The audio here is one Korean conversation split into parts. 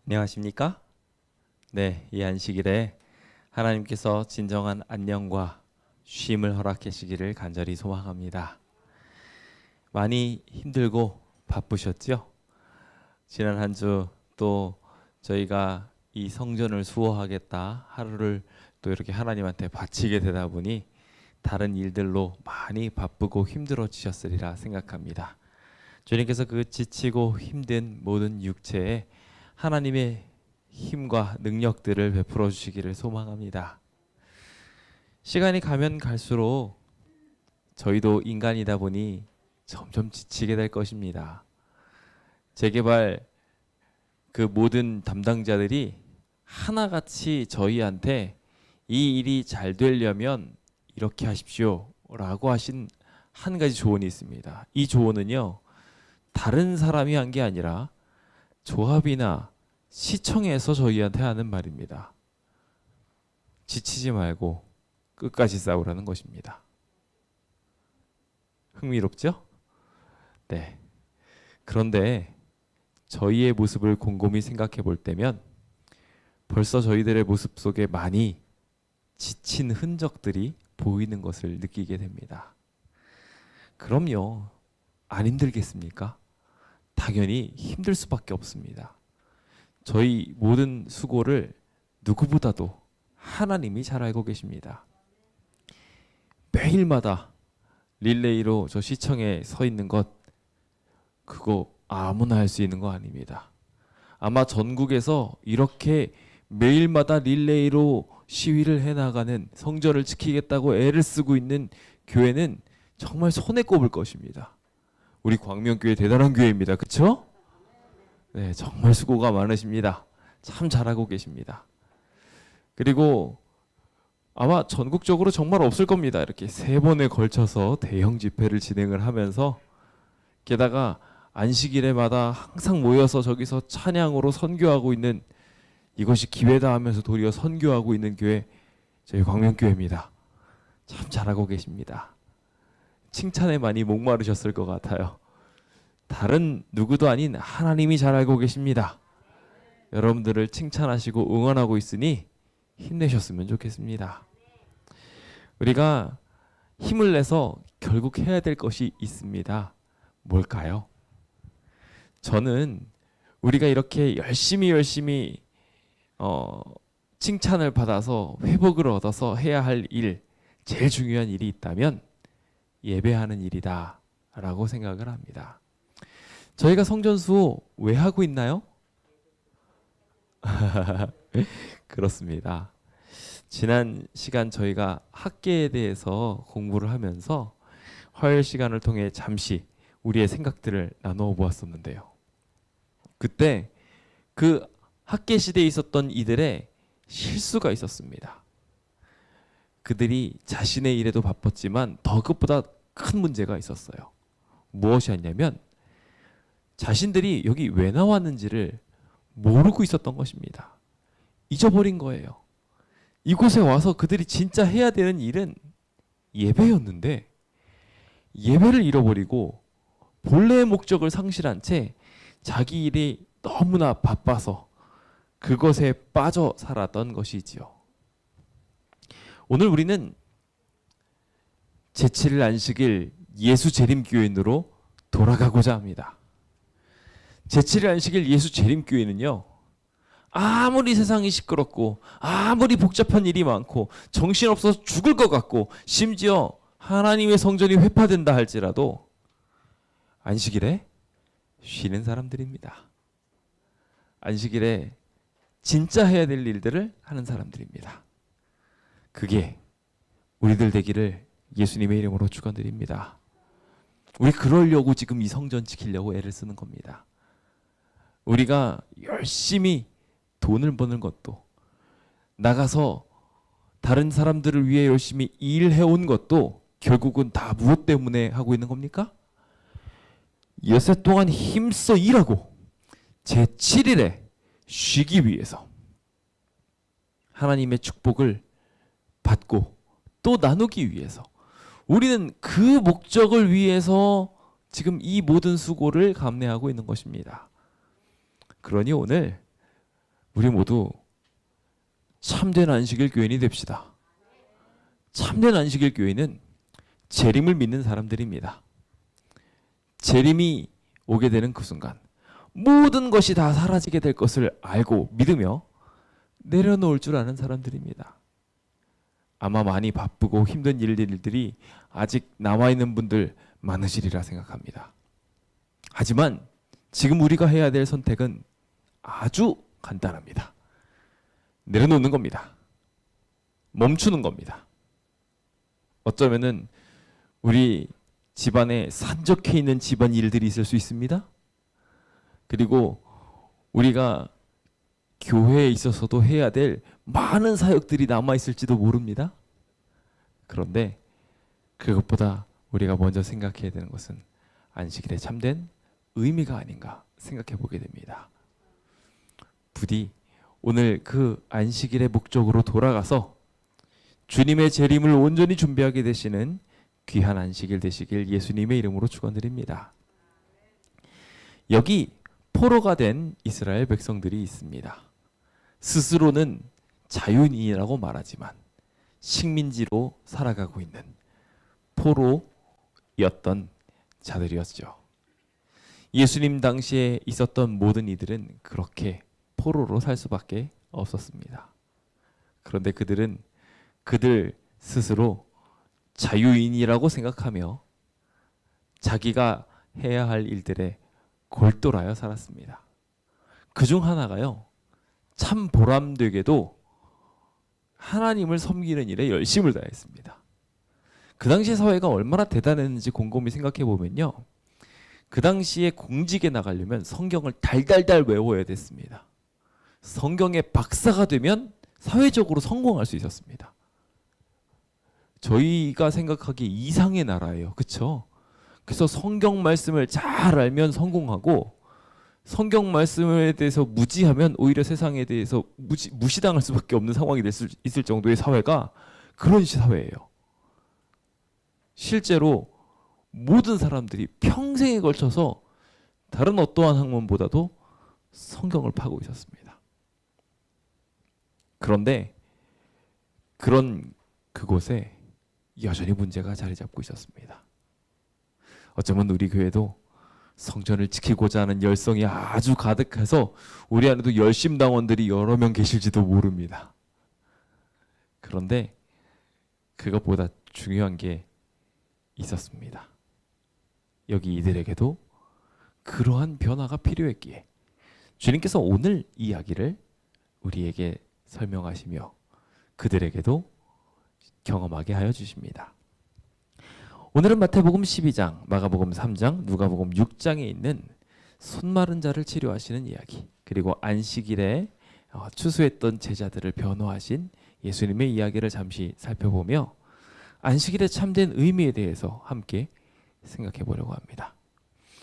안녕하십니까? 네, 이 안식일에 하나님께서 진정한 안녕과 쉼을 허락하시기를 간절히 소망합니다. 많이 힘들고 바쁘셨죠? 지난 한 주 또 저희가 이 성전을 수호하겠다 하루를 또 이렇게 하나님한테 바치게 되다 보니 다른 일들로 많이 바쁘고 힘들어지셨으리라 생각합니다. 주님께서 그 지치고 힘든 모든 육체에 하나님의 힘과 능력들을 베풀어 주시기를 소망합니다. 시간이 가면 갈수록 저희도 인간이다 보니 점점 지치게 될 것입니다. 재개발 그 모든 담당자들이 하나같이 저희한테 이 일이 잘 되려면 이렇게 하십시오 라고 하신 한 가지 조언이 있습니다. 이 조언은요, 다른 사람이 한 게 아니라 조합이나 시청에서 저희한테 하는 말입니다. 지치지 말고 끝까지 싸우라는 것입니다. 흥미롭죠? 네. 그런데 저희의 모습을 곰곰이 생각해 볼 때면 벌써 저희들의 모습 속에 많이 지친 흔적들이 보이는 것을 느끼게 됩니다. 그럼요. 안 힘들겠습니까? 당연히 힘들 수밖에 없습니다. 저희 모든 수고를 누구보다도 하나님이 잘 알고 계십니다. 매일마다 릴레이로 저 시청에 서 있는 것, 그거 아무나 할 수 있는 거 아닙니다. 아마 전국에서 이렇게 매일마다 릴레이로 시위를 해나가는, 성전을 지키겠다고 애를 쓰고 있는 교회는 정말 손에 꼽을 것입니다. 우리 광명교회 대단한 교회입니다. 그렇죠? 네, 정말 수고가 많으십니다. 참 잘하고 계십니다. 그리고 아마 전국적으로 정말 없을 겁니다. 이렇게 3번에 걸쳐서 대형 집회를 진행을 하면서, 게다가 안식일에마다 항상 모여서 저기서 찬양으로 선교하고 있는, 이것이 기회다 하면서 도리어 선교하고 있는 교회, 저희 광명교회입니다. 참 잘하고 계십니다. 칭찬에 많이 목마르셨을 것 같아요. 다른 누구도 아닌 하나님이 잘 알고 계십니다. 여러분들을 칭찬하시고 응원하고 있으니 힘내셨으면 좋겠습니다. 우리가 힘을 내서 결국 해야 될 것이 있습니다. 뭘까요? 저는 우리가 이렇게 열심히 칭찬을 받아서 회복을 얻어서 해야 할 일, 제일 중요한 일이 있다면 예배하는 일이다 라고 생각을 합니다. 저희가 성전수호 왜 하고 있나요? 그렇습니다. 지난 시간 저희가 학계에 대해서 공부를 하면서 화요일 시간을 통해 잠시 우리의 생각들을 나누어 보았었는데요. 그때 그 학계 시대에 있었던 이들의 실수가 있었습니다. 그들이 자신의 일에도 바빴지만 더 그것보다 큰 문제가 있었어요. 무엇이었냐면 자신들이 여기 왜 나왔는지를 모르고 있었던 것입니다. 잊어버린 거예요. 이곳에 와서 그들이 진짜 해야 되는 일은 예배였는데 예배를 잃어버리고 본래의 목적을 상실한 채 자기 일이 너무나 바빠서 그것에 빠져 살았던 것이지요. 오늘 우리는 제7일 안식일 예수 재림교인으로 돌아가고자 합니다. 제7일 안식일 예수 재림교회는요, 아무리 세상이 시끄럽고 아무리 복잡한 일이 많고 정신없어서 죽을 것 같고 심지어 하나님의 성전이 회파된다 할지라도 안식일에 쉬는 사람들입니다. 안식일에 진짜 해야 될 일들을 하는 사람들입니다. 그게 우리들 되기를 예수님의 이름으로 축원드립니다. 우리 그러려고 지금 이 성전 지키려고 애를 쓰는 겁니다. 우리가 열심히 돈을 버는 것도, 나가서 다른 사람들을 위해 열심히 일해온 것도 결국은 다 무엇 때문에 하고 있는 겁니까? 엿새 동안 힘써 일하고 제7일에 쉬기 위해서 하나님의 축복을 받고 또 나누기 위해서, 우리는 그 목적을 위해서 지금 이 모든 수고를 감내하고 있는 것입니다. 그러니 오늘 우리 모두 참된 안식일 교인이 됩시다. 참된 안식일 교인은 재림을 믿는 사람들입니다. 재림이 오게 되는 그 순간 모든 것이 다 사라지게 될 것을 알고 믿으며 내려놓을 줄 아는 사람들입니다. 아마 많이 바쁘고 힘든 일들이 아직 남아있는 분들 많으시리라 생각합니다. 하지만 지금 우리가 해야 될 선택은 아주 간단합니다. 내려놓는 겁니다. 멈추는 겁니다. 어쩌면은 우리 집안에 산적해 있는 집안 일들이 있을 수 있습니다. 그리고 우리가 교회에 있어서도 해야 될 많은 사역들이 남아있을지도 모릅니다. 그런데 그것보다 우리가 먼저 생각해야 되는 것은 안식일의 참된 의미가 아닌가 생각해 보게 됩니다. 부디 오늘 그 안식일의 목적으로 돌아가서 주님의 재림을 온전히 준비하게 되시는 귀한 안식일 되시길 예수님의 이름으로 축원드립니다. 여기 포로가 된 이스라엘 백성들이 있습니다. 스스로는 자유인이라고 말하지만 식민지로 살아가고 있는 포로였던 자들이었죠. 예수님 당시에 있었던 모든 이들은 그렇게 포로로 살 수밖에 없었습니다. 그런데 그들은 그들 스스로 자유인이라고 생각하며 자기가 해야 할 일들에 골똘하여 살았습니다. 그중 하나가요, 참 보람되게도 하나님을 섬기는 일에 열심을 다했습니다. 그 당시 사회가 얼마나 대단했는지 곰곰이 생각해 보면요, 그 당시에 공직에 나가려면 성경을 달달달 외워야 됐습니다. 성경의 박사가 되면 사회적으로 성공할 수 있었습니다. 저희가 생각하기에 이상의 나라예요. 그렇죠? 그래서 성경 말씀을 잘 알면 성공하고 성경 말씀에 대해서 무지하면 오히려 세상에 대해서 무시당할 수밖에 없는 상황이 될 수 있을 정도의 사회가 그런 사회예요. 실제로 모든 사람들이 평생에 걸쳐서 다른 어떠한 학문보다도 성경을 파고 있었습니다. 그런데 그런 그곳에 여전히 문제가 자리 잡고 있었습니다. 어쩌면 우리 교회도 성전을 지키고자 하는 열성이 아주 가득해서 우리 안에도 열심당원들이 여러 명 계실지도 모릅니다. 그런데 그것보다 중요한 게 있었습니다. 여기 이들에게도 그러한 변화가 필요했기에 주님께서 오늘 이야기를 우리에게 설명하시며 그들에게도 경험하게 하여 주십니다. 오늘은 마태복음 12장, 마가복음 3장, 누가복음 6장에 있는 손 마른 자를 치료하시는 이야기, 그리고 안식일에 추수했던 제자들을 변호하신 예수님의 이야기를 잠시 살펴보며 안식일의 참된 의미에 대해서 함께 생각해 보려고 합니다.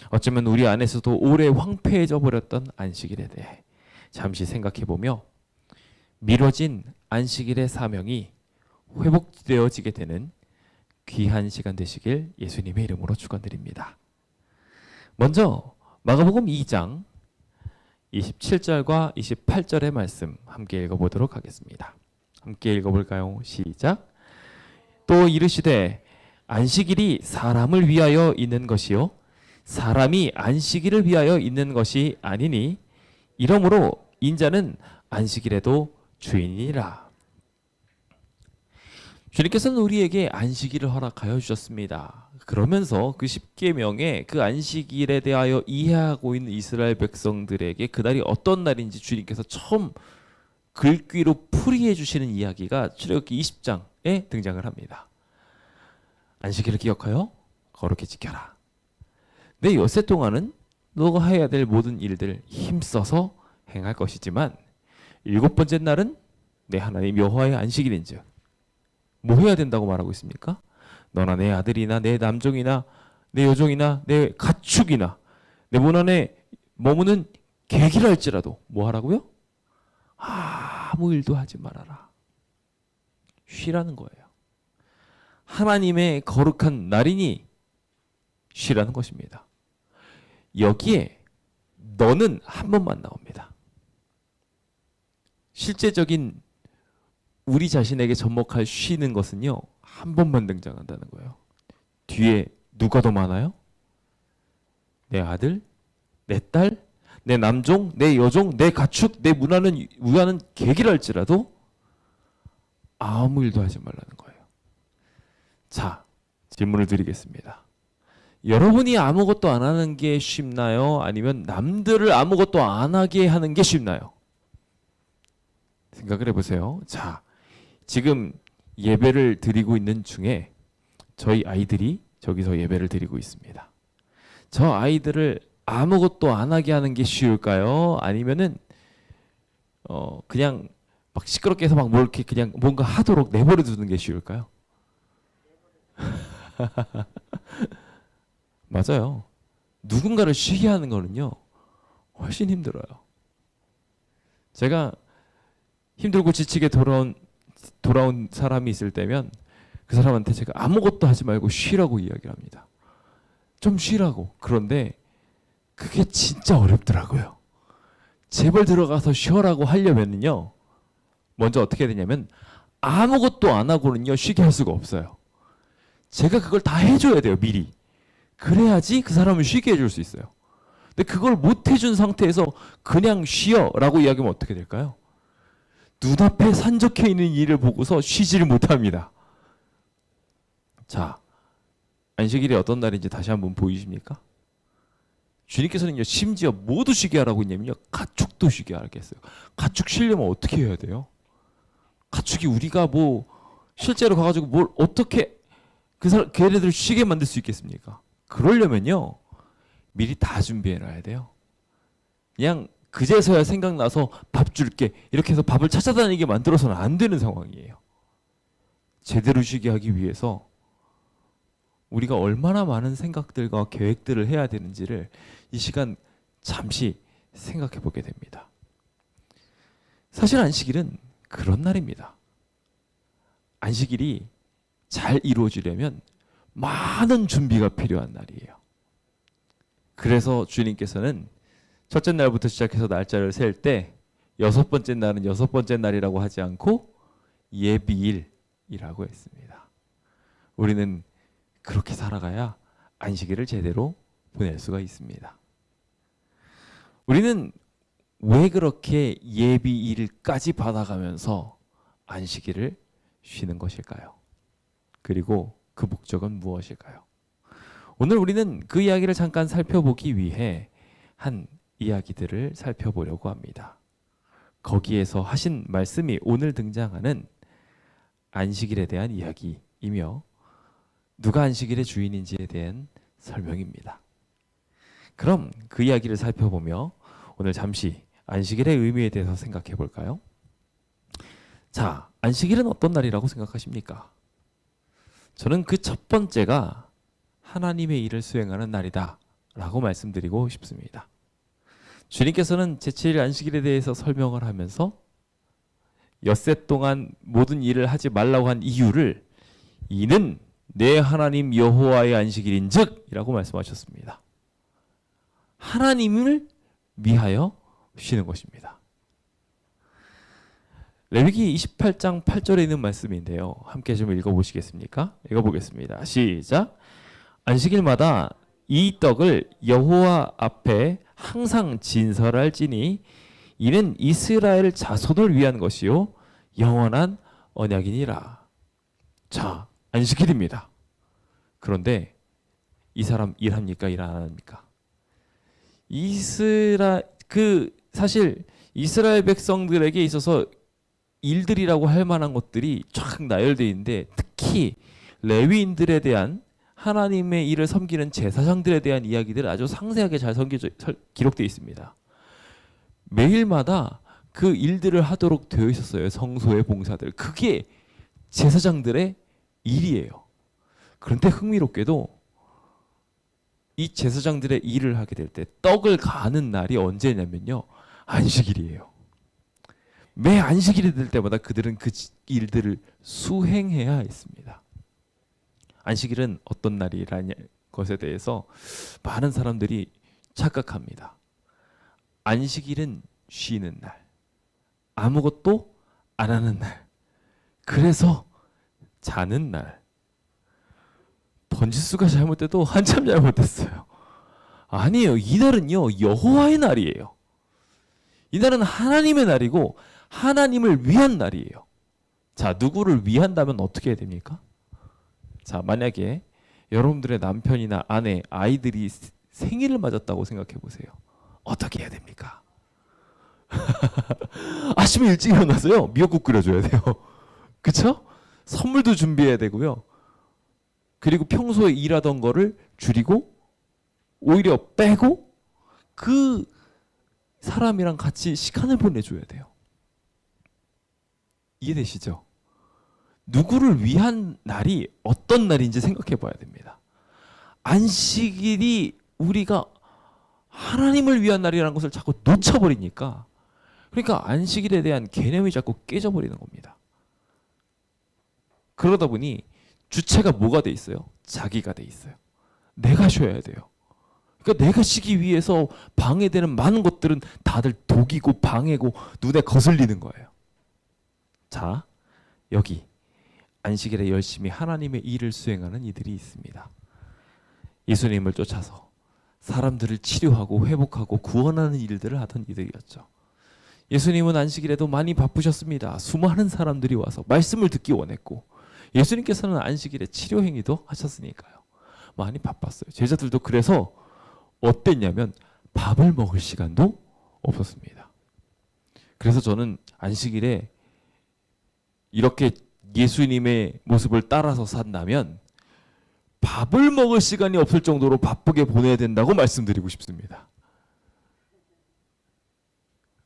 어쩌면 우리 안에서도 오래 황폐해져 버렸던 안식일에 대해 잠시 생각해 보며 미뤄진 안식일의 사명이 회복되어지게 되는 귀한 시간 되시길 예수님의 이름으로 축원드립니다. 먼저 마가복음 2장 27절과 28절의 말씀 함께 읽어보도록 하겠습니다. 함께 읽어볼까요? 시작. 또 이르시되 안식일이 사람을 위하여 있는 것이요 사람이 안식일을 위하여 있는 것이 아니니 이러므로 인자는 안식일에도 주인이라. 주님께서는 우리에게 안식일을 허락하여 주셨습니다. 그러면서 그 십계명의 그 안식일에 대하여 이해하고 있는 이스라엘 백성들에게 그날이 어떤 날인지 주님께서 처음 글귀로 풀이해 주시는 이야기가 출애굽기 20장에 등장을 합니다. 안식일을 기억하여 거룩히 지켜라. 내 엿새 동안은 너가 해야 될 모든 일들 힘써서 행할 것이지만 일곱 번째 날은 내 하나님 여호와의 안식일인즉 뭐 해야 된다고 말하고 있습니까? 너나 내 아들이나 내 남종이나 내 여종이나 내 가축이나 내 문 안에 머무는 객이라 할지라도 뭐 하라고요? 아무 일도 하지 말아라. 쉬라는 거예요. 하나님의 거룩한 날이니 쉬라는 것입니다. 여기에 너는 한 번만 나옵니다. 실제적인 우리 자신에게 접목할 쉬는 것은요, 한 번만 등장한다는 거예요. 뒤에 누가 더 많아요? 내 아들, 내 딸, 내 남종, 내 여종, 내 가축, 내 문화는 위하는 계기랄지라도 아무 일도 하지 말라는 거예요. 자, 질문을 드리겠습니다. 여러분이 아무것도 안 하는 게 쉽나요? 아니면 남들을 아무것도 안 하게 하는 게 쉽나요? 생각을 해보세요. 자, 지금 예배를 드리고 있는 중에 저희 아이들이 저기서 예배를 드리고 있습니다. 저 아이들을 아무것도 안 하게 하는 게 쉬울까요? 아니면은 그냥 막 시끄럽게 해서 막 뭘 이렇게 그냥 뭔가 하도록 내버려 두는 게 쉬울까요? 맞아요. 누군가를 쉬게 하는 거는요, 훨씬 힘들어요. 제가 힘들고 지치게 돌아온 사람이 있을 때면 그 사람한테 제가 아무것도 하지 말고 쉬라고 이야기를 합니다. 좀 쉬라고. 그런데 그게 진짜 어렵더라고요. 제발 들어가서 쉬어라고 하려면요, 먼저 어떻게 해야 되냐면 아무것도 안 하고는요 쉬게 할 수가 없어요. 제가 그걸 다 해줘야 돼요, 미리. 그래야지 그 사람을 쉬게 해줄 수 있어요. 근데 그걸 못 해준 상태에서 그냥 쉬어라고 이야기하면 어떻게 될까요? 눈앞에 산적해 있는 일을 보고서 쉬지를 못합니다. 자, 안식일이 어떤 날인지 다시 한번 보이십니까? 주님께서는요, 심지어 모두 쉬게 하라고 했냐면요, 가축도 쉬게 하겠어요. 가축 쉬려면 어떻게 해야 돼요? 가축이 우리가 뭐 실제로 가가지고 뭘 어떻게 걔네들 쉬게 만들 수 있겠습니까? 그러려면요, 미리 다 준비해 놔야 돼요. 그냥 그제서야 생각나서 밥 줄게 이렇게 해서 밥을 찾아다니게 만들어서는 안 되는 상황이에요. 제대로 쉬게 하기 위해서 우리가 얼마나 많은 생각들과 계획들을 해야 되는지를 이 시간 잠시 생각해 보게 됩니다. 사실 안식일은 그런 날입니다. 안식일이 잘 이루어지려면 많은 준비가 필요한 날이에요. 그래서 주님께서는 첫째 날부터 시작해서 날짜를 셀 때 여섯 번째 날은 여섯 번째 날이라고 하지 않고 예비일이라고 했습니다. 우리는 그렇게 살아가야 안식일을 제대로 보낼 수가 있습니다. 우리는 왜 그렇게 예비일까지 받아가면서 안식일을 쉬는 것일까요? 그리고 그 목적은 무엇일까요? 오늘 우리는 그 이야기를 잠깐 살펴보기 위해 한 이야기들을 살펴보려고 합니다. 거기에서 하신 말씀이 오늘 등장하는 안식일에 대한 이야기이며 누가 안식일의 주인인지에 대한 설명입니다. 그럼 그 이야기를 살펴보며 오늘 잠시 안식일의 의미에 대해서 생각해 볼까요? 자, 안식일은 어떤 날이라고 생각하십니까? 저는 그 첫 번째가 하나님의 일을 수행하는 날이다 라고 말씀드리고 싶습니다. 주님께서는 제7일 안식일에 대해서 설명을 하면서 엿새 동안 모든 일을 하지 말라고 한 이유를 이는 내 하나님 여호와의 안식일인즉 이라고 말씀하셨습니다. 하나님을 위하여 쉬는 것입니다. 레위기 28장 8절에 있는 말씀인데요. 함께 좀 읽어보시겠습니까? 읽어보겠습니다. 시작. 안식일마다 이 떡을 여호와 앞에 항상 진설할지니 이는 이스라엘 자손을 위한 것이요 영원한 언약이니라. 자, 안식일입니다. 그런데 이 사람 일합니까? 일 안 합니까? 사실 이스라엘 백성들에게 있어서 일들이라고 할 만한 것들이 쫙 나열되어 있는데 특히 레위인들에 대한 하나님의 일을 섬기는 제사장들에 대한 이야기들 아주 상세하게 잘 기록되어 있습니다. 매일마다 그 일들을 하도록 되어 있었어요. 성소의 봉사들. 그게 제사장들의 일이에요. 그런데 흥미롭게도 이 제사장들의 일을 하게 될 때 떡을 가는 날이 언제냐면요. 안식일이에요. 매 안식일이 될 때마다 그들은 그 일들을 수행해야 했습니다. 안식일은 어떤 날이라는 것에 대해서 많은 사람들이 착각합니다. 안식일은 쉬는 날. 아무것도 안 하는 날. 그래서 자는 날. 번지수가 잘못돼도 한참 잘못됐어요. 아니에요. 이날은요, 여호와의 날이에요. 이날은 하나님의 날이고 하나님을 위한 날이에요. 자, 누구를 위한다면 어떻게 해야 됩니까? 자, 만약에 여러분들의 남편이나 아내, 아이들이 생일을 맞았다고 생각해 보세요. 어떻게 해야 됩니까? 아침에 일찍 일어나서요, 미역국 끓여줘야 돼요. 그쵸? 선물도 준비해야 되고요. 그리고 평소에 일하던 거를 줄이고 오히려 빼고 그 사람이랑 같이 시간을 보내줘야 돼요. 이해되시죠? 누구를 위한 날이 어떤 날인지 생각해 봐야 됩니다. 안식일이 우리가 하나님을 위한 날이라는 것을 자꾸 놓쳐버리니까, 그러니까 안식일에 대한 개념이 자꾸 깨져버리는 겁니다. 그러다 보니 주체가 뭐가 돼 있어요? 자기가 돼 있어요. 내가 쉬어야 돼요. 그러니까 내가 쉬기 위해서 방해되는 많은 것들은 다들 독이고 방해고 눈에 거슬리는 거예요. 자, 여기 안식일에 열심히 하나님의 일을 수행하는 이들이 있습니다. 예수님을 쫓아서 사람들을 치료하고 회복하고 구원하는 일들을 하던 이들이었죠. 예수님은 안식일에도 많이 바쁘셨습니다. 수많은 사람들이 와서 말씀을 듣기 원했고, 예수님께서는 안식일에 치료 행위도 하셨으니까요. 많이 바빴어요. 제자들도 그래서 어땠냐면 밥을 먹을 시간도 없었습니다. 그래서 저는 안식일에 이렇게 예수님의 모습을 따라서 산다면 밥을 먹을 시간이 없을 정도로 바쁘게 보내야 된다고 말씀드리고 싶습니다.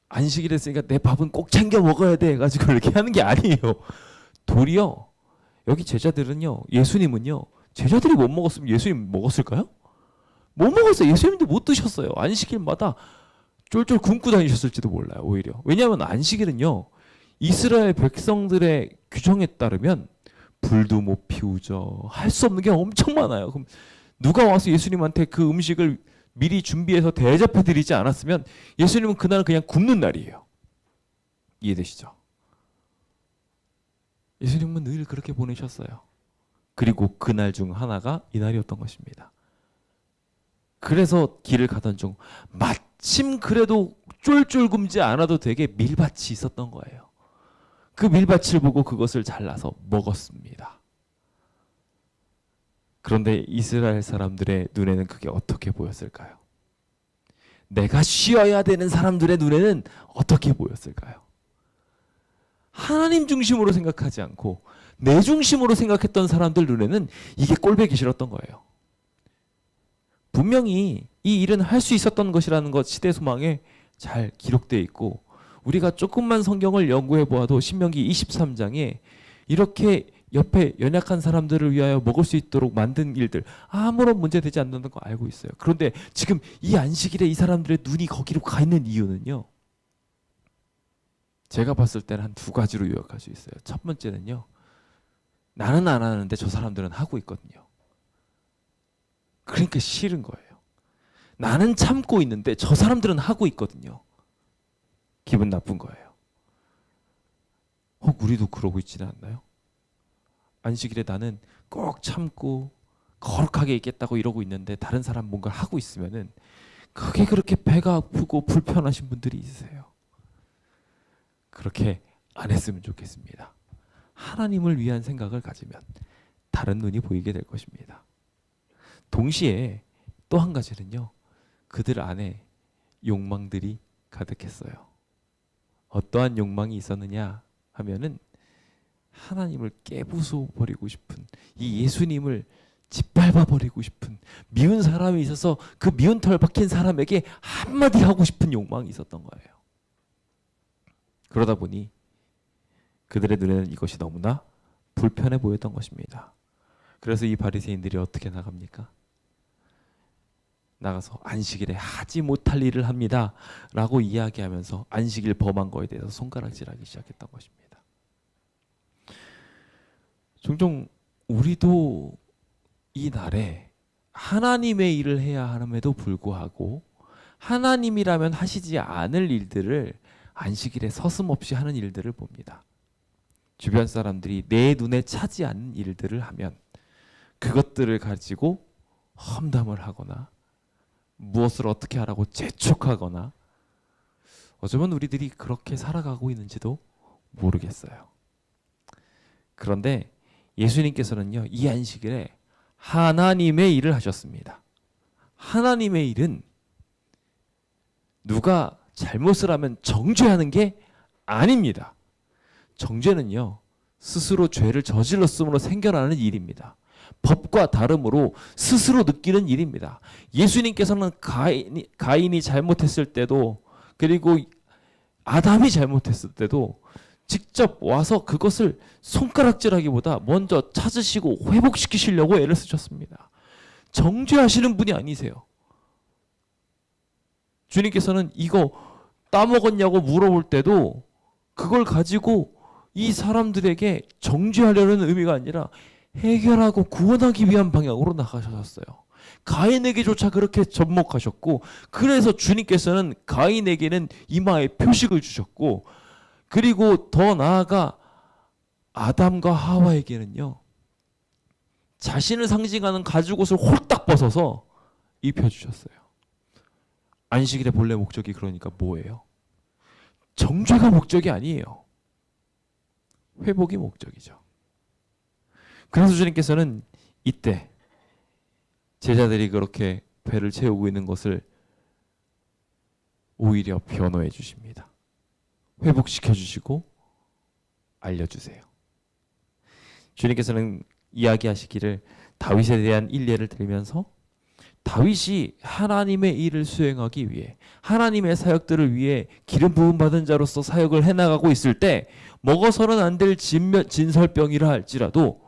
안식일 했으니까 내 밥은 꼭 챙겨 먹어야 돼 해가지고 이렇게 하는 게 아니에요. 도리어 여기 제자들은요, 예수님은요, 제자들이 못 먹었으면 예수님 먹었을까요? 못 먹었어요. 예수님도 못 드셨어요. 안식일마다 쫄쫄 굶고 다니셨을지도 몰라요. 오히려. 왜냐하면 안식일은요, 이스라엘 백성들의 규정에 따르면 불도 못 피우죠. 할 수 없는 게 엄청 많아요. 그럼 누가 와서 예수님한테 그 음식을 미리 준비해서 대접해 드리지 않았으면 예수님은 그날은 그냥 굶는 날이에요. 이해되시죠? 예수님은 늘 그렇게 보내셨어요. 그리고 그날 중 하나가 이날이었던 것입니다. 그래서 길을 가던 중 마침 그래도 쫄쫄 굶지 않아도 되게 밀밭이 있었던 거예요. 그 밀밭을 보고 그것을 잘라서 먹었습니다. 그런데 이스라엘 사람들의 눈에는 그게 어떻게 보였을까요? 내가 쉬어야 되는 사람들의 눈에는 어떻게 보였을까요? 하나님 중심으로 생각하지 않고 내 중심으로 생각했던 사람들 눈에는 이게 꼴보기 싫었던 거예요. 분명히 이 일은 할 수 있었던 것이라는 것 시대 소망에 잘 기록되어 있고, 우리가 조금만 성경을 연구해 보아도 신명기 23장에 이렇게 옆에 연약한 사람들을 위하여 먹을 수 있도록 만든 일들 아무런 문제되지 않는 거 알고 있어요. 그런데 지금 이 안식일에 이 사람들의 눈이 거기로 가 있는 이유는요, 제가 봤을 때는 한 두 가지로 요약할 수 있어요. 첫 번째는요, 나는 안 하는데 저 사람들은 하고 있거든요. 그러니까 싫은 거예요. 나는 참고 있는데 저 사람들은 하고 있거든요. 기분 나쁜 거예요. 우리도 그러고 있지는 않나요? 안식일에 나는 꼭 참고 거룩하게 있겠다고 이러고 있는데 다른 사람 뭔가 하고 있으면은 그게 그렇게 배가 아프고 불편하신 분들이 있으세요. 그렇게 안 했으면 좋겠습니다. 하나님을 위한 생각을 가지면 다른 눈이 보이게 될 것입니다. 동시에 또 한 가지는요, 그들 안에 욕망들이 가득했어요. 어떠한 욕망이 있었느냐 하면은 하나님을 깨부숴 버리고 싶은, 이 예수님을 짓밟아 버리고 싶은, 미운 사람이 있어서 그 미운 털 박힌 사람에게 한마디 하고 싶은 욕망이 있었던 거예요. 그러다 보니 그들의 눈에는 이것이 너무나 불편해 보였던 것입니다. 그래서 이 바리새인들이 어떻게 나갑니까? 나가서 안식일에 하지 못할 일을 합니다 라고 이야기하면서 안식일 범한 거에 대해서 손가락질하기 시작했던 것입니다. 종종 우리도 이 날에 하나님의 일을 해야 함에도 불구하고 하나님이라면 하시지 않을 일들을 안식일에 서슴없이 하는 일들을 봅니다. 주변 사람들이 내 눈에 차지 않는 일들을 하면 그것들을 가지고 험담을 하거나 무엇을 어떻게 하라고 재촉하거나, 어쩌면 우리들이 그렇게 살아가고 있는지도 모르겠어요. 그런데 예수님께서는요, 이 안식일에 하나님의 일을 하셨습니다. 하나님의 일은 누가 잘못을 하면 정죄하는 게 아닙니다. 정죄는요, 스스로 죄를 저질렀음으로 생겨나는 일입니다. 법과 다름으로 스스로 느끼는 일입니다. 예수님께서는 가인이 잘못했을 때도, 그리고 아담이 잘못했을 때도 직접 와서 그것을 손가락질하기보다 먼저 찾으시고 회복시키시려고 애를 쓰셨습니다. 정죄하시는 분이 아니세요. 주님께서는 이거 따먹었냐고 물어볼 때도 그걸 가지고 이 사람들에게 정죄하려는 의미가 아니라 해결하고 구원하기 위한 방향으로 나가셨어요. 가인에게조차 그렇게 접목하셨고, 그래서 주님께서는 가인에게는 이마에 표식을 주셨고, 그리고 더 나아가 아담과 하와에게는요, 자신을 상징하는 가죽옷을 홀딱 벗어서 입혀주셨어요. 안식일의 본래 목적이 그러니까 뭐예요? 정죄가 목적이 아니에요. 회복이 목적이죠. 그래서 주님께서는 이때 제자들이 그렇게 배를 채우고 있는 것을 오히려 변호해 주십니다. 회복시켜 주시고 알려주세요. 주님께서는 이야기하시기를 다윗에 대한 일례를 들면서 다윗이 하나님의 일을 수행하기 위해, 하나님의 사역들을 위해 기름 부음 받은 자로서 사역을 해나가고 있을 때 먹어서는 안 될 진설병이라 할지라도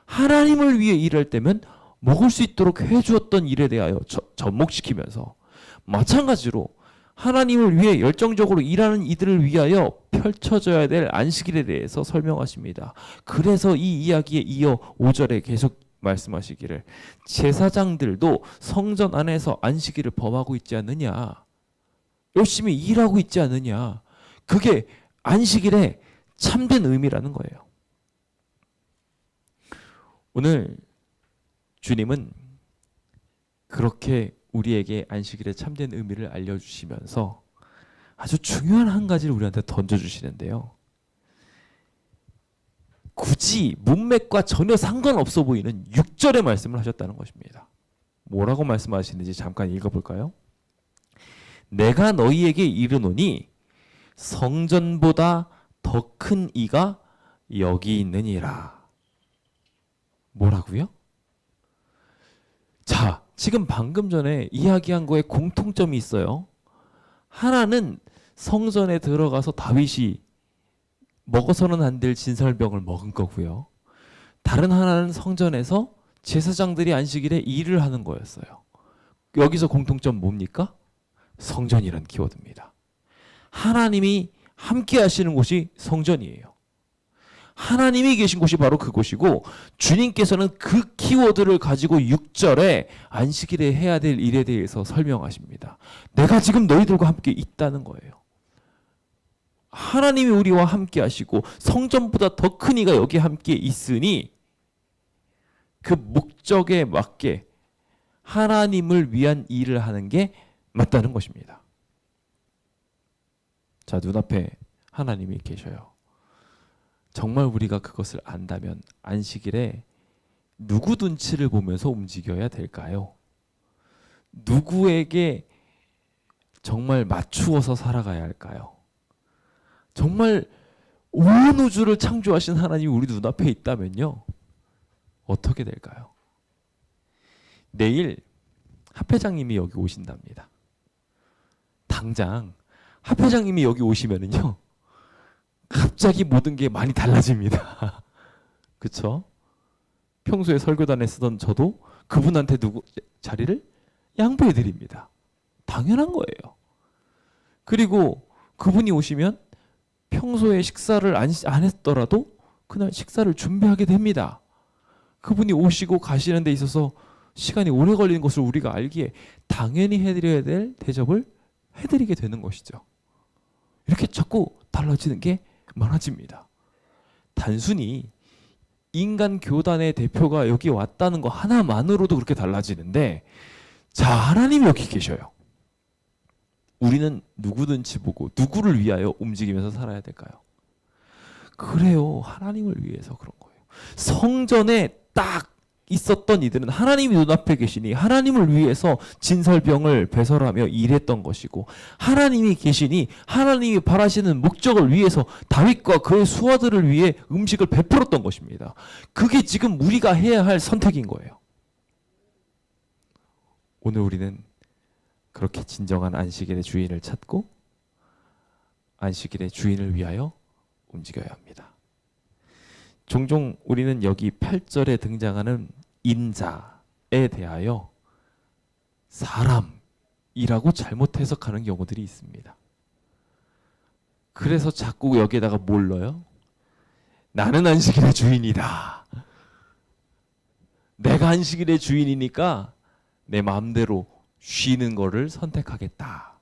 하나님을 위해 일할 때면 먹을 수 있도록 해주었던 일에 대하여 접목시키면서, 마찬가지로 하나님을 위해 열정적으로 일하는 이들을 위하여 펼쳐져야 될 안식일에 대해서 설명하십니다. 그래서 이 이야기에 이어 5절에 계속 말씀하시기를, 제사장들도 성전 안에서 안식일을 범하고 있지 않느냐, 열심히 일하고 있지 않느냐, 그게 안식일의 참된 의미라는 거예요. 오늘 주님은 그렇게 우리에게 안식일의 참된 의미를 알려주시면서 아주 중요한 한 가지를 우리한테 던져주시는데요, 굳이 문맥과 전혀 상관없어 보이는 6절의 말씀을 하셨다는 것입니다. 뭐라고 말씀하시는지 잠깐 읽어볼까요? 내가 너희에게 이르노니 성전보다 더 큰 이가 여기 있느니라. 뭐라고요? 자, 지금 방금 전에 이야기한 거에 공통점이 있어요. 하나는 성전에 들어가서 다윗이 먹어서는 안 될 진설병을 먹은 거고요. 다른 하나는 성전에서 제사장들이 안식일에 일을 하는 거였어요. 여기서 공통점 뭡니까? 성전이란 키워드입니다. 하나님이 함께 하시는 곳이 성전이에요. 하나님이 계신 곳이 바로 그곳이고, 주님께서는 그 키워드를 가지고 6절에 안식일에 해야 될 일에 대해서 설명하십니다. 내가 지금 너희들과 함께 있다는 거예요. 하나님이 우리와 함께 하시고 성전보다 더 큰 이가 여기 함께 있으니 그 목적에 맞게 하나님을 위한 일을 하는 게 맞다는 것입니다. 자, 눈앞에 하나님이 계셔요. 정말 우리가 그것을 안다면 안식일에 누구 눈치를 보면서 움직여야 될까요? 누구에게 정말 맞추어서 살아가야 할까요? 정말 온 우주를 창조하신 하나님이 우리 눈앞에 있다면요, 어떻게 될까요? 내일 합회장님이 여기 오신답니다. 당장 합회장님이 여기 오시면은요, 갑자기 모든 게 많이 달라집니다. 그쵸? 평소에 설교단에 쓰던 저도 그분한테 자리를 양보해 드립니다. 당연한 거예요. 그리고 그분이 오시면 평소에 식사를 안 했더라도 그날 식사를 준비하게 됩니다. 그분이 오시고 가시는 데 있어서 시간이 오래 걸리는 것을 우리가 알기에 당연히 해드려야 될 대접을 해드리게 되는 것이죠. 이렇게 자꾸 달라지는 게 많아집니다. 단순히 인간 교단의 대표가 여기 왔다는 거 하나만으로도 그렇게 달라지는데, 자, 하나님이 여기 계셔요. 우리는 누구 눈치 보고 누구를 위하여 움직이면서 살아야 될까요? 그래요. 하나님을 위해서 그런 거예요. 성전에 딱 있었던 이들은 하나님이 눈앞에 계시니 하나님을 위해서 진설병을 배설하며 일했던 것이고, 하나님이 계시니 하나님이 바라시는 목적을 위해서 다윗과 그의 수하들을 위해 음식을 베풀었던 것입니다. 그게 지금 우리가 해야 할 선택인 거예요. 오늘 우리는 그렇게 진정한 안식일의 주인을 찾고 안식일의 주인을 위하여 움직여야 합니다. 종종 우리는 여기 8절에 등장하는 인자에 대하여 사람이라고 잘못 해석하는 경우들이 있습니다. 그래서 자꾸 여기에다가 뭘 넣어요? 나는 안식일의 주인이다. 내가 안식일의 주인이니까 내 마음대로 쉬는 거를 선택하겠다.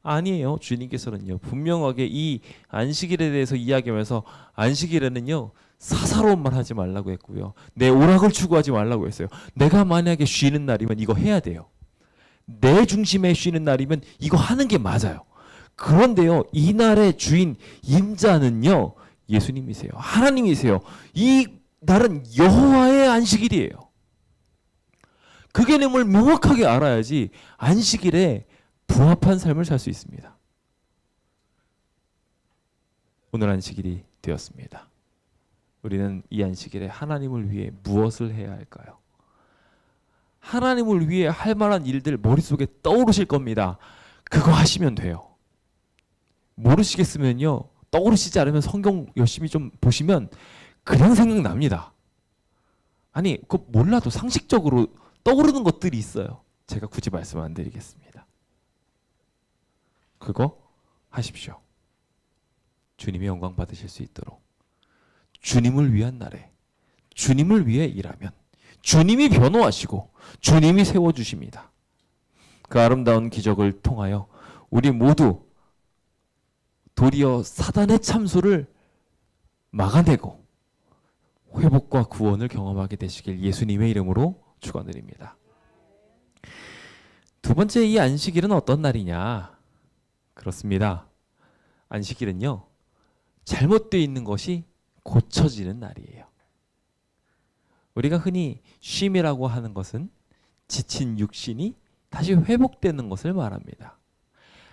아니에요. 주님께서는요, 분명하게 이 안식일에 대해서 이야기하면서 안식일에는요, 사사로운 말 하지 말라고 했고요, 내 오락을 추구하지 말라고 했어요. 내가 만약에 쉬는 날이면 이거 해야 돼요. 내 중심에 쉬는 날이면 이거 하는 게 맞아요. 그런데요, 이 날의 주인 임자는요, 예수님이세요. 하나님이세요. 이 날은 여호와의 안식일이에요. 그 개념을 명확하게 알아야지 안식일에 부합한 삶을 살 수 있습니다. 오늘 안식일이 되었습니다. 우리는 이 안식일에 하나님을 위해 무엇을 해야 할까요? 하나님을 위해 할 만한 일들 머릿속에 떠오르실 겁니다. 그거 하시면 돼요. 모르시겠으면요, 떠오르시지 않으면 성경 열심히 좀 보시면 그냥 생각납니다. 아니, 그거 몰라도 상식적으로 떠오르는 것들이 있어요. 제가 굳이 말씀 안 드리겠습니다. 그거 하십시오. 주님의 영광 받으실 수 있도록 주님을 위한 날에 주님을 위해 일하면 주님이 변호하시고 주님이 세워주십니다. 그 아름다운 기적을 통하여 우리 모두 도리어 사단의 참소를 막아내고 회복과 구원을 경험하게 되시길 예수님의 이름으로 축원드립니다. 두 번째, 이 안식일은 어떤 날이냐? 그렇습니다. 안식일은요, 잘못되어 있는 것이 고쳐지는 날이에요. 우리가 흔히 쉼이라고 하는 것은 지친 육신이 다시 회복되는 것을 말합니다.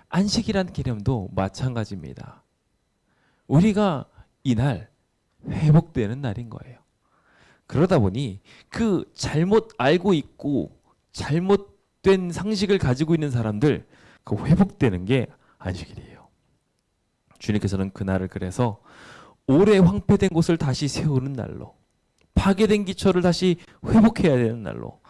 안식이라는 개념도 마찬가지입니다. 우리가 이날 회복되는 날인 거예요. 그러다 보니 그 잘못 알고 있고 잘못된 상식을 가지고 있는 사람들, 그 회복되는 게 안식일이에요. 주님께서는 그날을 그래서 오래 황폐된 곳을 다시 세우는 날로, 파괴된 기초를 다시 회복해야 되는 날로,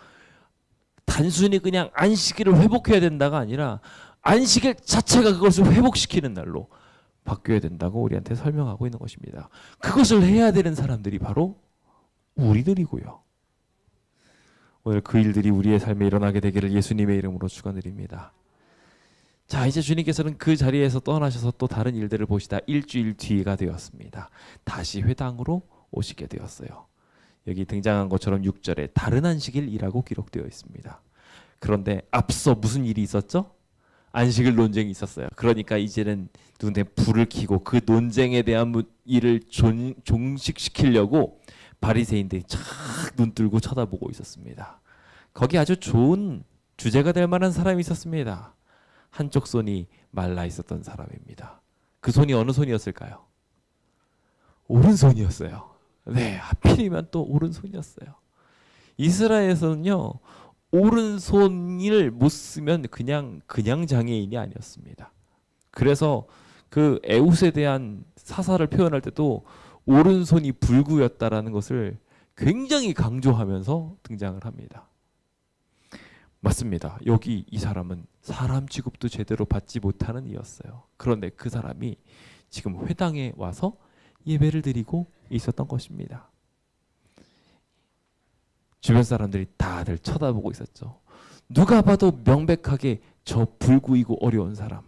단순히 그냥 안식일을 회복해야 된다가 아니라 안식일 자체가 그것을 회복시키는 날로 바뀌어야 된다고 우리한테 설명하고 있는 것입니다. 그것을 해야 되는 사람들이 바로 우리들이고요. 오늘 그 일들이 우리의 삶에 일어나게 되기를 예수님의 이름으로 축원드립니다. 자, 이제 주님께서는 그 자리에서 떠나셔서 또 다른 일들을 보시다 일주일 뒤가 되었습니다. 다시 회당으로 오시게 되었어요. 여기 등장한 것처럼 6절에 다른 안식일이라고 기록되어 있습니다. 그런데 앞서 무슨 일이 있었죠? 안식일 논쟁이 있었어요. 그러니까 이제는 눈에 불을 켜고 그 논쟁에 대한 일을 종식시키려고 바리새인들이 착 눈 뜨고 쳐다보고 있었습니다. 거기 아주 좋은 주제가 될 만한 사람이 있었습니다. 한쪽 손이 말라 있었던 사람입니다. 그 손이 어느 손이었을까요? 오른손이었어요. 네, 하필이면 또 오른손이었어요. 이스라엘에서는요, 오른손을 못 쓰면 그냥 장애인이 아니었습니다. 그래서 그 에웃에 대한 사사를 표현할 때도 오른손이 불구였다라는 것을 굉장히 강조하면서 등장을 합니다. 맞습니다. 여기 이 사람은 사람 취급도 제대로 받지 못하는 이였어요. 그런데 그 사람이 지금 회당에 와서 예배를 드리고 있었던 것입니다. 주변 사람들이 다들 쳐다보고 있었죠. 누가 봐도 명백하게 저 불구이고 어려운 사람,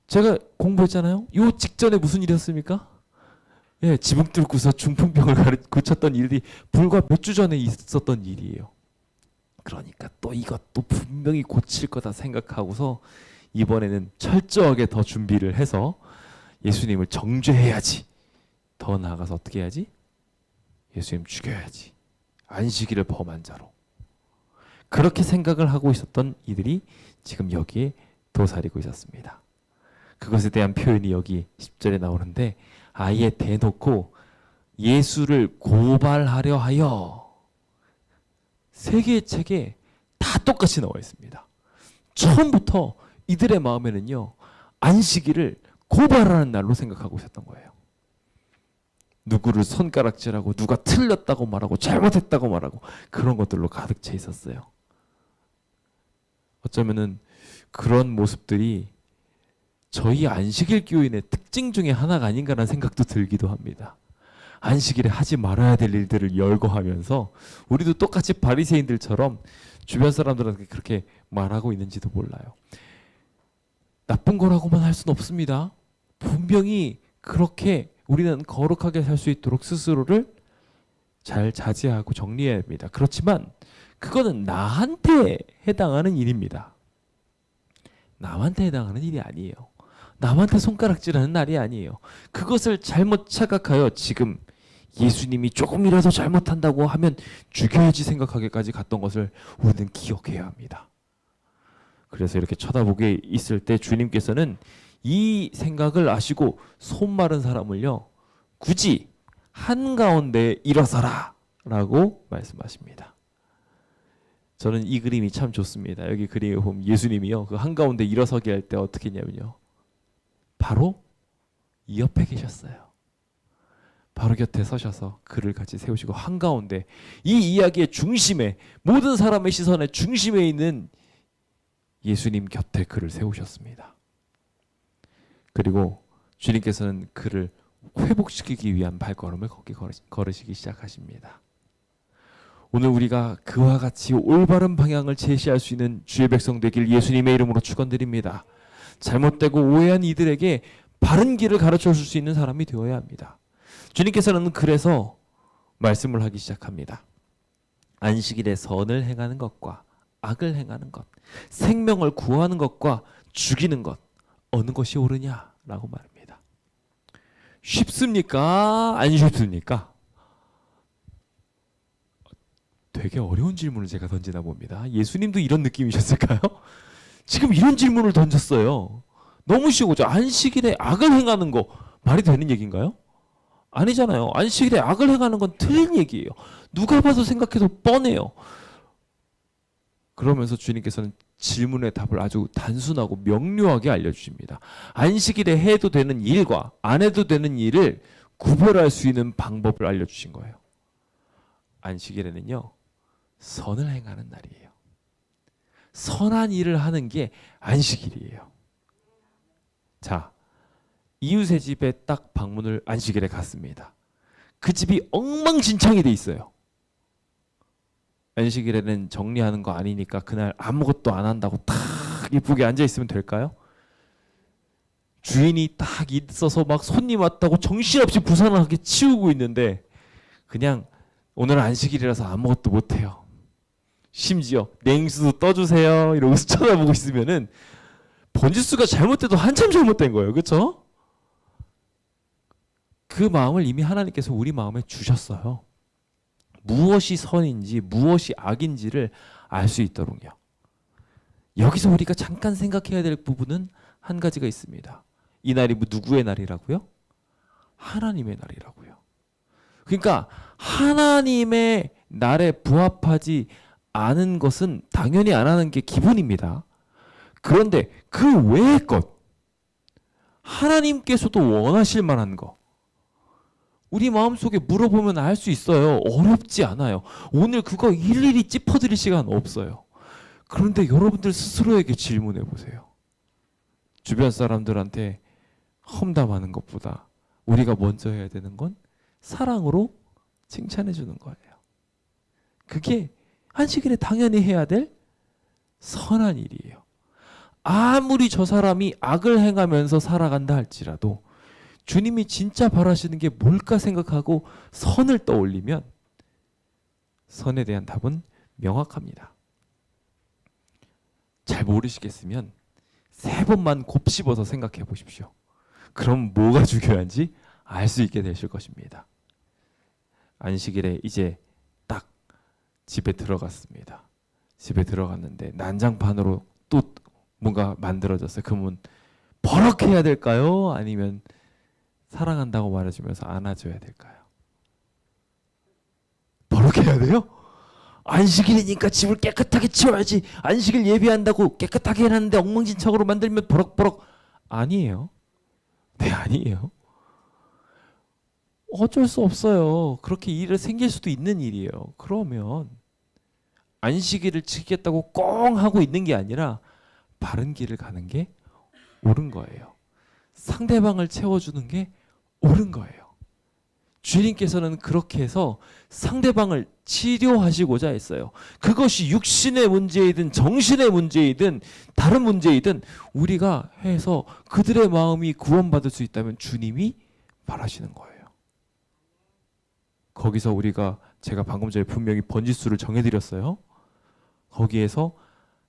제가 공부했잖아요. 요 직전에 무슨 일이었습니까? 예, 지붕 뚫고서 중풍병을 고쳤던 일이 불과 몇 주 전에 있었던 일이에요. 그러니까 또 이것도 분명히 고칠 거다 생각하고서 이번에는 철저하게 더 준비를 해서 예수님을 정죄해야지. 더 나아가서 어떻게 해야지? 예수님 죽여야지. 안식일을 범한 자로. 그렇게 생각을 하고 있었던 이들이 지금 여기에 도사리고 있었습니다. 그것에 대한 표현이 여기 10절에 나오는데 아예 대놓고 예수를 고발하려 하여, 세 개의 책에 다 똑같이 나와 있습니다. 처음부터 이들의 마음에는요, 안식일을 고발하는 날로 생각하고 있었던 거예요. 누구를 손가락질하고 누가 틀렸다고 말하고 잘못했다고 말하고 그런 것들로 가득 차 있었어요. 어쩌면은 그런 모습들이 저희 안식일 교인의 특징 중에 하나가 아닌가라는 생각도 들기도 합니다. 안식일에 하지 말아야 될 일들을 열거하면서 우리도 똑같이 바리새인들처럼 주변 사람들한테 그렇게 말하고 있는지도 몰라요. 나쁜 거라고만 할 수는 없습니다. 분명히 그렇게 우리는 거룩하게 살 수 있도록 스스로를 잘 자제하고 정리해야 합니다. 그렇지만 그거는 나한테 해당하는 일입니다. 남한테 해당하는 일이 아니에요. 남한테 손가락질하는 날이 아니에요. 그것을 잘못 착각하여 지금 예수님이 조금이라도 잘못한다고 하면 죽여야지 생각하기까지 갔던 것을 우리는 기억해야 합니다. 그래서 이렇게 쳐다보게 있을 때 주님께서는 이 생각을 아시고 손 마른 사람을요, 굳이 한가운데 일어서라 라고 말씀하십니다. 저는 이 그림이 참 좋습니다. 여기 그림에 보면 예수님이요, 그 한가운데 일어서게 할 때 어떻게 했냐면요, 바로 이 옆에 계셨어요. 바로 곁에 서셔서 그를 같이 세우시고 한가운데, 이 이야기의 중심에, 모든 사람의 시선의 중심에 있는 예수님 곁에 그를 세우셨습니다. 그리고 주님께서는 그를 회복시키기 위한 발걸음을 걸으시기 시작하십니다. 오늘 우리가 그와 같이 올바른 방향을 제시할 수 있는 주의 백성 되길 예수님의 이름으로 축원드립니다. 잘못되고 오해한 이들에게 바른 길을 가르쳐 줄 수 있는 사람이 되어야 합니다. 주님께서는 그래서 말씀을 하기 시작합니다. 안식일에 선을 행하는 것과 악을 행하는 것, 생명을 구하는 것과 죽이는 것, 어느 것이 옳으냐라고 말합니다. 쉽습니까? 안 쉽습니까? 되게 어려운 질문을 제가 던지나 봅니다. 예수님도 이런 느낌이셨을까요? 지금 이런 질문을 던졌어요. 너무 쉬우죠. 안식일에 악을 행하는 거 말이 되는 얘기인가요? 아니잖아요. 안식일에 악을 행하는 건 틀린 얘기예요. 누가 봐도 생각해도 뻔해요. 그러면서 주님께서는 질문의 답을 아주 단순하고 명료하게 알려주십니다. 안식일에 해도 되는 일과 안 해도 되는 일을 구별할 수 있는 방법을 알려주신 거예요. 안식일에는요, 선을 행하는 날이에요. 선한 일을 하는 게 안식일이에요. 자, 이웃의 집에 딱 방문을 안식일에 갔습니다. 그 집이 엉망진창이 돼 있어요. 안식일에는 정리하는 거 아니니까 그날 아무것도 안 한다고 딱 이쁘게 앉아 있으면 될까요? 주인이 딱 있어서 막 손님 왔다고 정신없이 부산하게 치우고 있는데 그냥 오늘 안식일이라서 아무것도 못해요. 심지어 냉수도 떠주세요 이러고서 쳐다보고 있으면은 번지수가 잘못돼도 한참 잘못된 거예요. 그렇죠? 그 마음을 이미 하나님께서 우리 마음에 주셨어요. 무엇이 선인지 무엇이 악인지를 알 수 있도록요. 여기서 우리가 잠깐 생각해야 될 부분은 한 가지가 있습니다. 이 날이 누구의 날이라고요? 하나님의 날이라고요. 그러니까 하나님의 날에 부합하지 않은 것은 당연히 안 하는 게 기본입니다. 그런데 그 외의 것, 하나님께서도 원하실 만한 것, 우리 마음속에 물어보면 알 수 있어요. 어렵지 않아요. 오늘 그거 일일이 짚어드릴 시간 없어요. 그런데 여러분들 스스로에게 질문해 보세요. 주변 사람들한테 험담하는 것보다 우리가 먼저 해야 되는 건 사랑으로 칭찬해 주는 거예요. 그게 안식일에 당연히 해야 될 선한 일이에요. 아무리 저 사람이 악을 행하면서 살아간다 할지라도 주님이 진짜 바라시는 게 뭘까 생각하고 선을 떠올리면 선에 대한 답은 명확합니다. 잘 모르시겠으면 3번만 곱씹어서 생각해 보십시오. 그럼 뭐가 중요한지 알 수 있게 되실 것입니다. 안식일에 이제 딱 집에 들어갔습니다. 집에 들어갔는데 난장판으로 또 뭔가 만들어졌어요. 그러면 버럭해야 될까요? 아니면 사랑한다고 말해주면서 안아줘야 될까요? 버럭해야 돼요? 안식일이니까 집을 깨끗하게 치워야지. 안식일 예배한다고 깨끗하게 해놨는데 엉망진창으로 만들면 버럭버럭. 아니에요. 네, 아니에요. 어쩔 수 없어요. 그렇게 일이 생길 수도 있는 일이에요. 그러면 안식일을 지키겠다고 꽁 하고 있는 게 아니라 바른 길을 가는 게 옳은 거예요. 상대방을 채워주는 게 옳은 거예요. 주님께서는 그렇게 해서 상대방을 치료하시고자 했어요. 그것이 육신의 문제이든 정신의 문제이든 다른 문제이든 우리가 해서 그들의 마음이 구원받을 수 있다면 주님이 바라시는 거예요. 거기서 우리가 제가 방금 전에 분명히 번지수를 정해드렸어요. 거기에서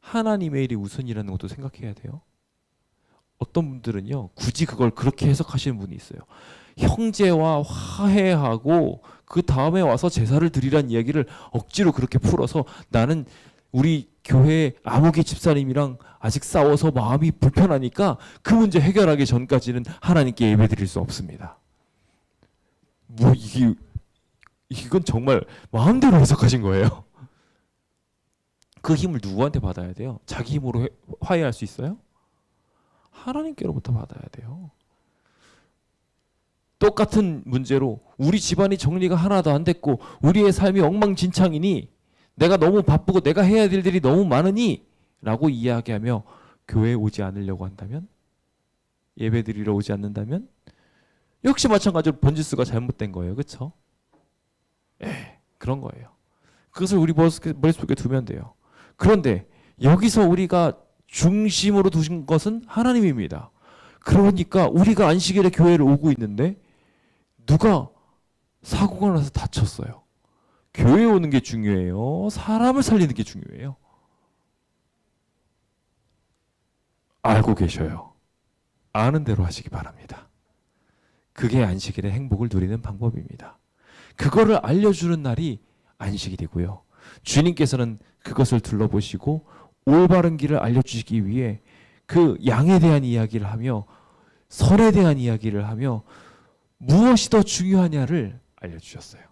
하나님의 일이 우선이라는 것도 생각해야 돼요. 어떤 분들은요 굳이 그걸 그렇게 해석하시는 분이 있어요. 형제와 화해하고 그 다음에 와서 제사를 드리란 이야기를 억지로 그렇게 풀어서 나는 우리 교회 아무개 집사님이랑 아직 싸워서 마음이 불편하니까 그 문제 해결하기 전까지는 하나님께 예배 드릴 수 없습니다. 뭐 이건 정말 마음대로 해석하신 거예요. 그 힘을 누구한테 받아야 돼요? 자기 힘으로 화해할 수 있어요? 하나님께로부터 받아야 돼요. 똑같은 문제로 우리 집안이 정리가 하나도 안 됐고 우리의 삶이 엉망진창이니 내가 너무 바쁘고 내가 해야 될 일이 너무 많으니 라고 이야기하며 교회에 오지 않으려고 한다면, 예배 드리러 오지 않는다면 역시 마찬가지로 번지수가 잘못된 거예요. 그렇죠? 그런 거예요. 그것을 우리 머릿속에 두면 돼요. 그런데 여기서 우리가 중심으로 두신 것은 하나님입니다. 그러니까 우리가 안식일에 교회를 오고 있는데 누가 사고가 나서 다쳤어요. 교회에 오는 게 중요해요? 사람을 살리는 게 중요해요? 알고 계셔요. 아는 대로 하시기 바랍니다. 그게 안식일의 행복을 누리는 방법입니다. 그거를 알려주는 날이 안식일이고요. 주님께서는 그것을 둘러보시고 올바른 길을 알려주시기 위해 그 양에 대한 이야기를 하며 선에 대한 이야기를 하며 무엇이 더 중요하냐를 알려주셨어요.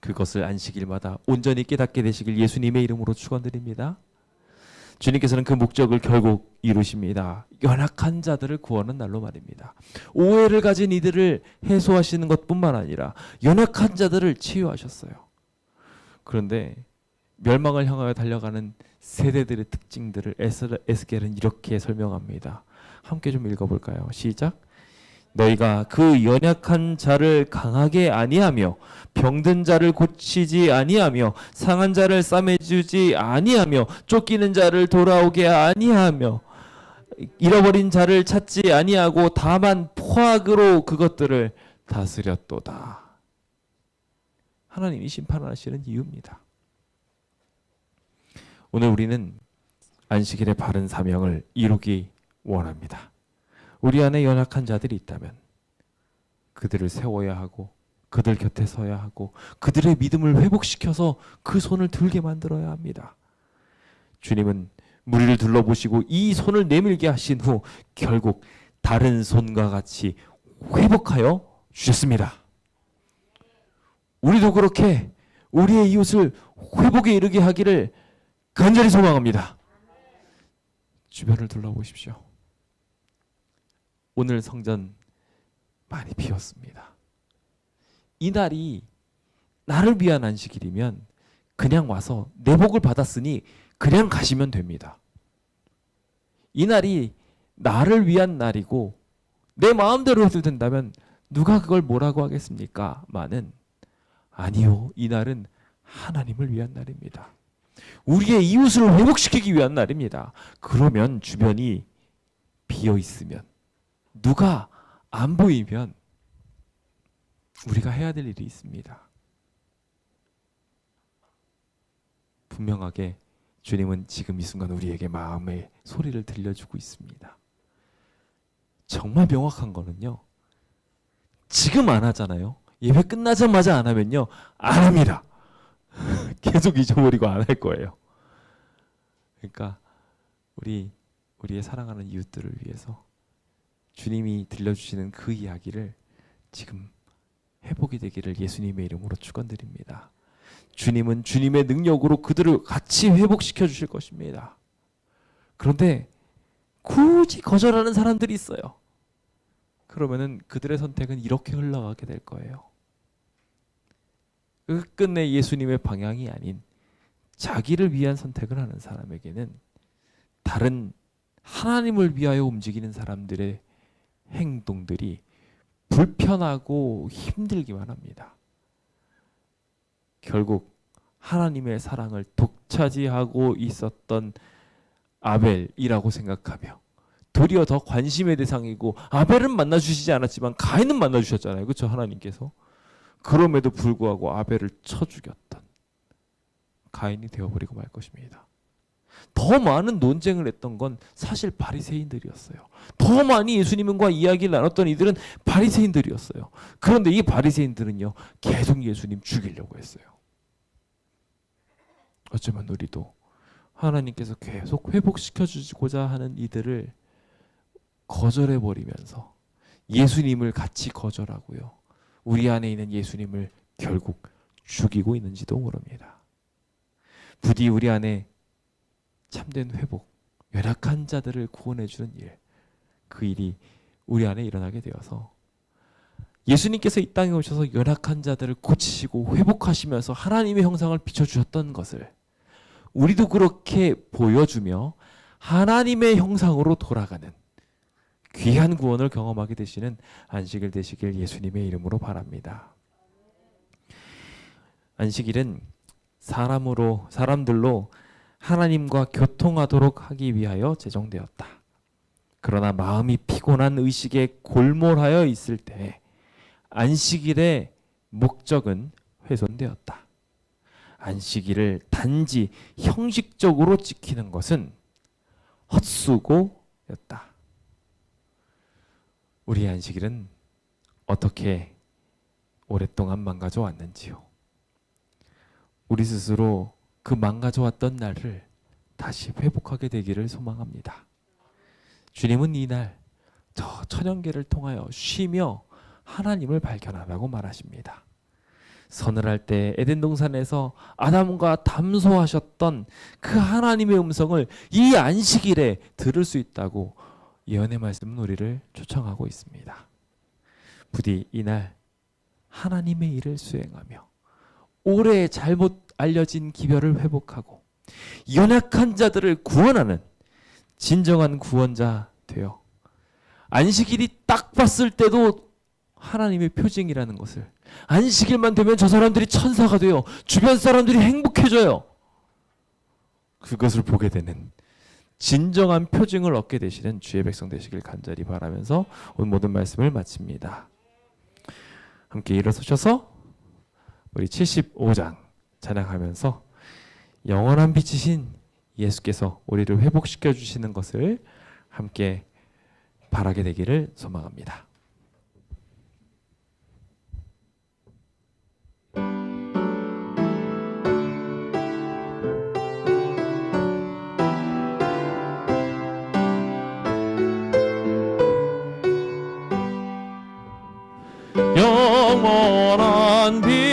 그것을 안식일마다 온전히 깨닫게 되시길 예수님의 이름으로 축원드립니다. 주님께서는 그 목적을 결국 이루십니다. 연약한 자들을 구하는 날로 말입니다. 오해를 가진 이들을 해소하시는 것뿐만 아니라 연약한 자들을 치유하셨어요. 그런데 멸망을 향하여 달려가는 세대들의 특징들을 에스겔은 이렇게 설명합니다. 함께 좀 읽어볼까요? 시작. 너희가 그 연약한 자를 강하게 아니하며 병든 자를 고치지 아니하며 상한 자를 싸매주지 아니하며 쫓기는 자를 돌아오게 아니하며 잃어버린 자를 찾지 아니하고 다만 포악으로 그것들을 다스렸도다. 하나님이 심판하시는 이유입니다. 오늘 우리는 안식일의 바른 사명을 이루기 원합니다. 우리 안에 연약한 자들이 있다면 그들을 세워야 하고 그들 곁에 서야 하고 그들의 믿음을 회복시켜서 그 손을 들게 만들어야 합니다. 주님은 무리를 둘러보시고 이 손을 내밀게 하신 후 결국 다른 손과 같이 회복하여 주셨습니다. 우리도 그렇게 우리의 이웃을 회복에 이르게 하기를 간절히 소망합니다. 주변을 둘러보십시오. 오늘 성전 많이 비었습니다. 이 날이 나를 위한 안식일이면 그냥 와서 내 복을 받았으니 그냥 가시면 됩니다. 이 날이 나를 위한 날이고 내 마음대로 해도 된다면 누가 그걸 뭐라고 하겠습니까? 많은 아니요, 이 날은 하나님을 위한 날입니다. 우리의 이웃을 회복시키기 위한 날입니다. 그러면 주변이 비어 있으면, 누가 안 보이면 우리가 해야 될 일이 있습니다. 분명하게 주님은 지금 이 순간 우리에게 마음의 소리를 들려주고 있습니다. 정말 명확한 거는요, 지금 안 하잖아요. 예배 끝나자마자 안 하면요, 안 합니다. 계속 잊어버리고 안 할 거예요. 그러니까 우리의 사랑하는 이웃들을 위해서 주님이 들려주시는 그 이야기를 지금 회복이 되기를 예수님의 이름으로 축원드립니다. 주님은 주님의 능력으로 그들을 같이 회복시켜 주실 것입니다. 그런데 굳이 거절하는 사람들이 있어요. 그러면은 그들의 선택은 이렇게 흘러가게 될 거예요. 끝내 예수님의 방향이 아닌 자기를 위한 선택을 하는 사람에게는 다른 하나님을 위하여 움직이는 사람들의 행동들이 불편하고 힘들기만 합니다. 결국 하나님의 사랑을 독차지하고 있었던 아벨이라고 생각하며, 도리어 더 관심의 대상이고, 아벨은 만나주시지 않았지만 가인은 만나주셨잖아요. 그렇죠? 하나님께서. 그럼에도 불구하고 아벨을 쳐 죽였던 가인이 되어버리고 말 것입니다. 더 많은 논쟁을 했던 건 사실 바리새인들이었어요. 더 많이 예수님과 이야기를 나눴던 이들은 바리새인들이었어요. 그런데 이 바리새인들은요, 계속 예수님 죽이려고 했어요. 어쩌면 우리도 하나님께서 계속 회복시켜 주고자 하는 이들을 거절해버리면서 예수님을 같이 거절하고요, 우리 안에 있는 예수님을 결국 죽이고 있는지도 모릅니다. 부디 우리 안에 참된 회복, 연약한 자들을 구원해 주는 일, 그 일이 우리 안에 일어나게 되어서 예수님께서 이 땅에 오셔서 연약한 자들을 고치시고 회복하시면서 하나님의 형상을 비춰주셨던 것을 우리도 그렇게 보여주며 하나님의 형상으로 돌아가는 귀한 구원을 경험하게 되시는 안식일 되시길 예수님의 이름으로 바랍니다. 안식일은 사람들로 하나님과 교통하도록 하기 위하여 제정되었다. 그러나 마음이 피곤한 의식에 골몰하여 있을 때 안식일의 목적은 훼손되었다. 안식일을 단지 형식적으로 지키는 것은 헛수고였다. 우리의 안식일은 어떻게 오랫동안 망가져 왔는지요. 우리 스스로 그 망가져 왔던 날을 다시 회복하게 되기를 소망합니다. 주님은 이날 저 천연계를 통하여 쉬며 하나님을 발견하라고 말하십니다. 서늘할 때 에덴 동산에서 아담과 담소하셨던 그 하나님의 음성을 이 안식일에 들을 수 있다고 예언의 말씀은 우리를 초청하고 있습니다. 부디 이날 하나님의 일을 수행하며 오래 잘못 알려진 기별을 회복하고 연약한 자들을 구원하는 진정한 구원자 되어 안식일이 딱 봤을 때도 하나님의 표징이라는 것을, 안식일만 되면 저 사람들이 천사가 되어 주변 사람들이 행복해져요, 그것을 보게 되는 진정한 표징을 얻게 되시는 주의 백성 되시길 간절히 바라면서 오늘 모든 말씀을 마칩니다. 함께 일어서셔서 우리 75장 찬양하면서 영원한 빛이신 예수께서 우리를 회복시켜 주시는 것을 함께 바라게 되기를 소망합니다. 영원한 빛